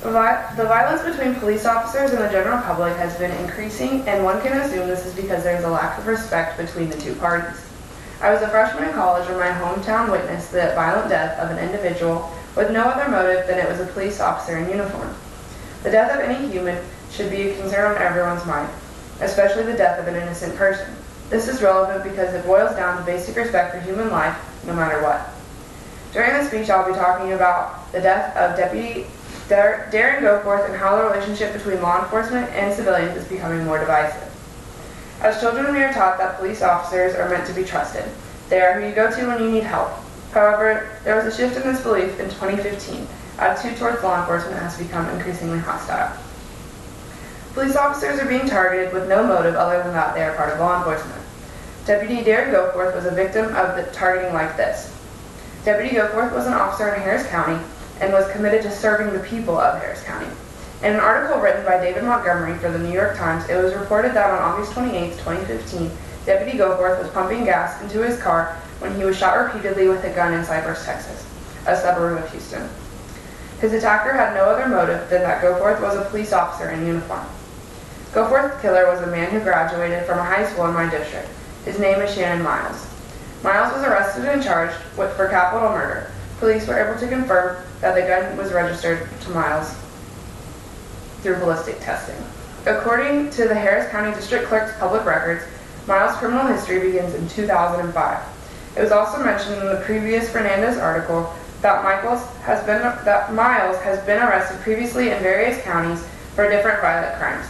The violence between police officers and the general public has been increasing, and one can assume this is because there is a lack of respect between the two parties. I was a freshman in college when my hometown witnessed the violent death of an individual with no other motive than it was a police officer in uniform. The death of any human should be a concern on everyone's mind, especially the death of an innocent person. This is relevant because it boils down to basic respect for human life, no matter what. During the speech, I'll be talking about the death of Deputy Darren Goforth and how the relationship between law enforcement and civilians is becoming more divisive. As children, we are taught that police officers are meant to be trusted. They are who you go to when you need help. However, there was a shift in this belief in 2015. Attitude towards law enforcement has become increasingly hostile. Police officers are being targeted with no motive other than that they are part of law enforcement. Deputy Darren Goforth was a victim of the targeting like this. Deputy Goforth was an officer in Harris County and was committed to serving the people of Harris County. In an article written by David Montgomery for the New York Times, it was reported that on August 28, 2015, Deputy Goforth was pumping gas into his car when he was shot repeatedly with a gun in Cypress, Texas, a suburb of Houston. His attacker had no other motive than that Goforth was a police officer in uniform. Goforth's killer was a man who graduated from a high school in my district. His name is Shannon Miles. Miles was arrested and charged for capital murder. Police were able to confirm that the gun was registered to Miles through ballistic testing. According to the Harris County District Clerk's public records, Miles' criminal history begins in 2005. It was also mentioned in the previous Fernandez article that Miles has been arrested previously in various counties for different violent crimes.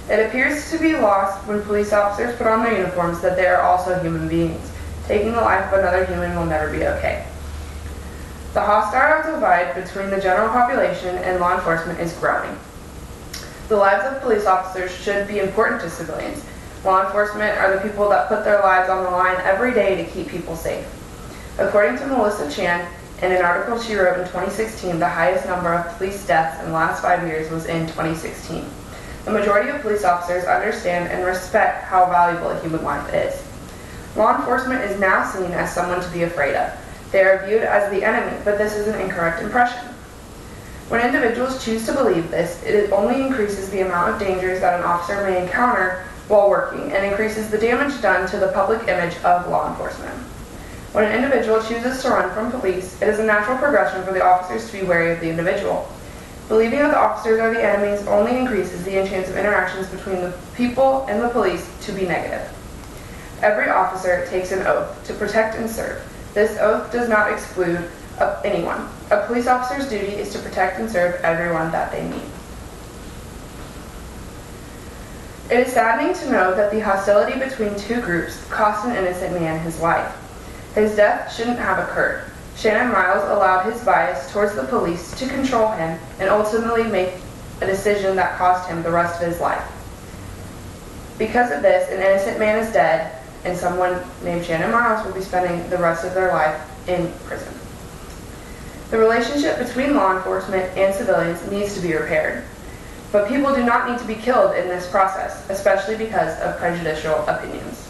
It appears to be lost when police officers put on their uniforms that they are also human beings. Taking the life of another human will never be okay. The hostile divide between the general population and law enforcement is growing. The lives of police officers should be important to civilians. Law enforcement are the people that put their lives on the line every day to keep people safe. According to Melissa Chan, in an article she wrote in 2016, the highest number of police deaths in the last 5 years was in 2016. The majority of police officers understand and respect how valuable a human life is. Law enforcement is now seen as someone to be afraid of. They are viewed as the enemy, but this is an incorrect impression. When individuals choose to believe this, it only increases the amount of dangers that an officer may encounter while working and increases the damage done to the public image of law enforcement. When an individual chooses to run from police, it is a natural progression for the officers to be wary of the individual. Believing that the officers are the enemies only increases the chance of interactions between the people and the police to be negative. Every officer takes an oath to protect and serve. This oath does not exclude anyone. A police officer's duty is to protect and serve everyone that they meet. It is saddening to know that the hostility between two groups cost an innocent man his life. His death shouldn't have occurred. Shannon Miles allowed his bias towards the police to control him and ultimately make a decision that cost him the rest of his life. Because of this, an innocent man is dead, and someone named Shannon Miles will be spending the rest of their life in prison. The relationship between law enforcement and civilians needs to be repaired. But people do not need to be killed in this process, especially because of prejudicial opinions.